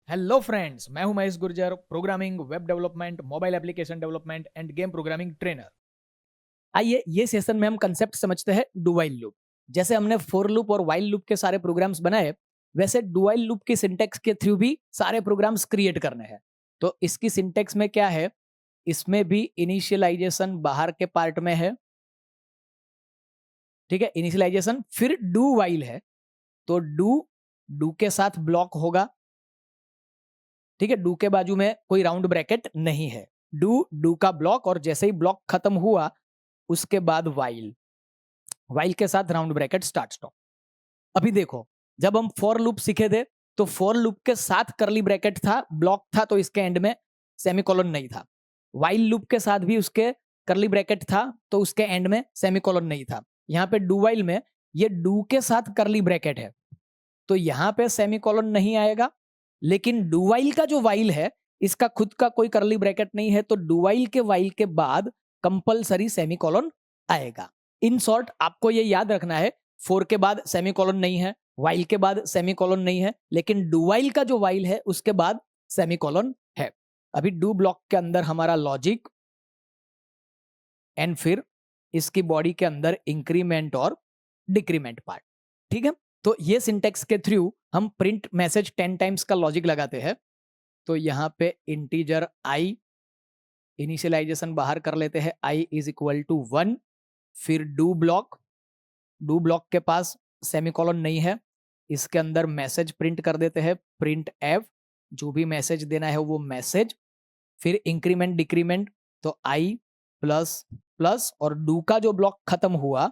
Hello friends, मैं हूं Mahesh Gurjar, programming, web development, mobile application development end game programming trainer. आइए ये सेशन में हम कंसेप्ट समझते हैं डू वाइल लूप। जैसे हमने फॉर लूप और वाइल लूप के सारे प्रोग्राम्स बनाए, वैसे डू वाइल लूप की सिंटेक्स के थ्रू भी सारे प्रोग्राम्स क्रिएट करने हैं। तो इसकी सिंटेक्स में क्या है, इसमें भी इनिशियलाइजेशन बाहर के पार्ट में है। ठीक है, इनिशियलाइजेशन फिर डू वाइल है। तो डू डू के साथ ब्लॉक होगा। ठीक है, डू के बाजू में कोई राउंड ब्रैकेट नहीं है। डू डू का ब्लॉक, और जैसे ही ब्लॉक खत्म हुआ उसके बाद वाइल, वाइल के साथ राउंड ब्रैकेट स्टार्ट स्टॉप। अभी देखो, जब हम फॉर लूप सीखे थे तो फॉर लूप के साथ करली ब्रैकेट था, ब्लॉक था, तो इसके एंड में सेमीकोलन नहीं था। वाइल लूप के साथ भी उसके करली ब्रैकेट था, तो उसके एंड में सेमीकोलन नहीं था। यहाँ पे डू वाइल में ये डू के साथ करली ब्रैकेट है, तो यहां पे सेमीकोलन नहीं आएगा। लेकिन डू वाइल का जो वाइल है, इसका खुद का कोई करली ब्रैकेट नहीं है, तो डू वाइल के वाइल के बाद कंपलसरी सेमीकोलन आएगा। इन शॉर्ट आपको ये याद रखना है, फोर के बाद सेमीकोलन नहीं है, वाइल के बाद सेमीकोलन नहीं है, लेकिन डू वाइल का जो वाइल है उसके बाद सेमीकोलन है। अभी डू ब्लॉक के अंदर हमारा लॉजिक, एंड फिर इसकी बॉडी के अंदर इंक्रीमेंट और डिक्रीमेंट पार्ट। ठीक है, तो ये सिंटेक्स के थ्रू हम प्रिंट मैसेज 10 टाइम्स का लॉजिक लगाते हैं। तो यहां पे इंटीजर आई, इनिशियलाइजेशन बाहर कर लेते हैं, आई इज इक्वल टू 1। फिर डू ब्लॉक, डू ब्लॉक के पास सेमीकोलन नहीं है, इसके अंदर मैसेज प्रिंट कर देते हैं, प्रिंट एफ, जो भी मैसेज देना है वो मैसेज। फिर इंक्रीमेंट डिक्रीमेंट, तो आई प्लस प्लस, और डू का जो ब्लॉक खत्म हुआ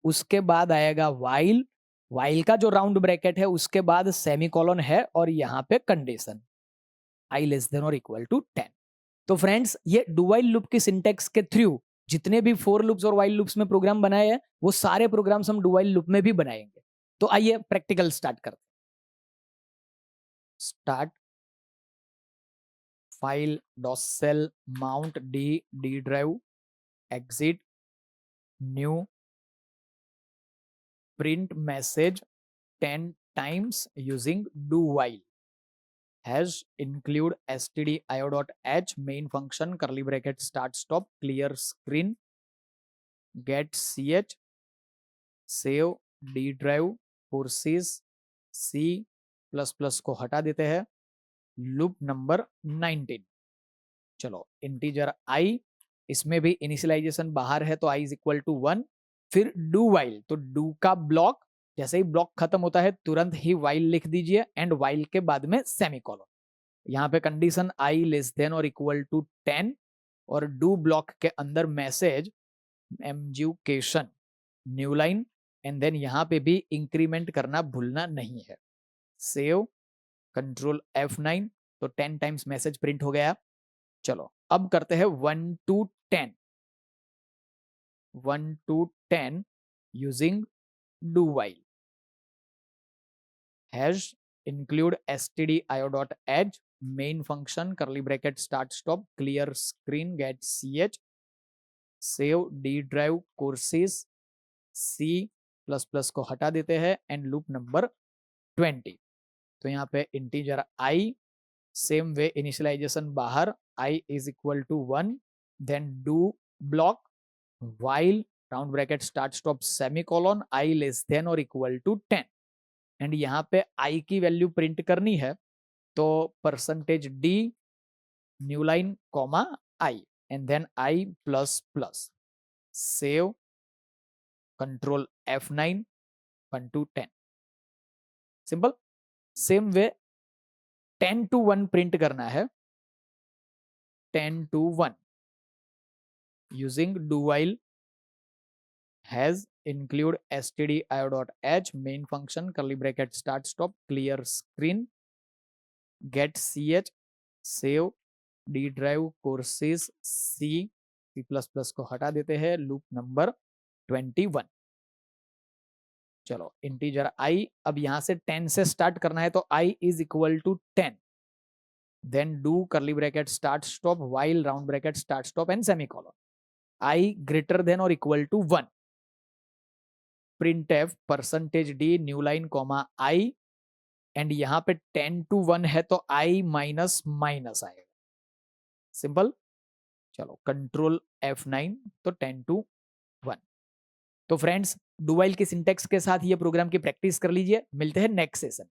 उसके बाद आएगा वाइल, वाइल का जो राउंड ब्रैकेट है उसके बाद सेमीकोलन है, और यहाँ पे कंडीशन आई लेस देन और इक्वल टू 10। तो फ्रेंड्स, ये डू वाइल लूप की सिंटेक्स के थ्रू जितने भी फोर लूप्स और वाइल लूप्स में प्रोग्राम बनाए हैं, वो सारे प्रोग्राम्स हम डू वाइल लूप में भी बनाएंगे। तो आइए प्रैक्टिकल स्टार्ट करते हैं। Start file DOS shell mount D drive, exit new, print message 10 times using do while, hash include stdio.h main function curly bracket start stop clear screen get ch save d drive courses c plus plus को हटा देते हैं, loop number 19। चलो integer आई, इसमें भी initialisation बाहर है तो आई इज इक्वल टू 1। फिर डू वाइल, तो डू का ब्लॉक, जैसे ही ब्लॉक खत्म होता है तुरंत ही वाइल लिख दीजिए, एंड वाइल के बाद में सेमीकोलन। यहाँ पे कंडीशन आई लेस देन और इक्वल टू 10, और डू ब्लॉक के अंदर मैसेज एमजुकेशन न्यू लाइन, एंड देन यहाँ पे भी इंक्रीमेंट करना भूलना नहीं है। सेव, कंट्रोल F9, तो 10 टाइम्स मैसेज प्रिंट हो गया। चलो अब करते हैं 1 to 10, 1 to 10 using do while, hash include stdio.h main function curly bracket start stop clear screen get ch save d drive courses c plus plus को हटा देते हैं, एंड लूप नंबर 20। तो यहाँ पे integer I, same way initialization बाहर, I is equal to 1, then do block while round bracket start stop semicolon I less than और equal to 10, and यहाँ पे आई की वैल्यू प्रिंट करनी है, तो percentage D new line comma I, and then I plus plus, save, control F9, 1 to 10। Simple. Same way 10 to 1 print करना है, 10 to 1 using do while, has include stdio.h main function curly bracket start stop clear screen get ch save d drive courses c plus plus को हटा देते हैं, loop number 21। चलो integer आई, अब यहां से 10 से स्टार्ट करना है, तो I is equal to 10, then do curly bracket start stop while round bracket start stop and semicolon, I greater than और equal to 1, print F percentage D new line comma I, and यहाँ पे 10 to 1 है तो i minus minus आएगा, simple. चलो control F9, तो 10 to 1। तो friends, do while के सिंटेक्स के साथ ये प्रोग्राम की प्रैक्टिस कर लीजिए। मिलते हैं नेक्स्ट सेशन।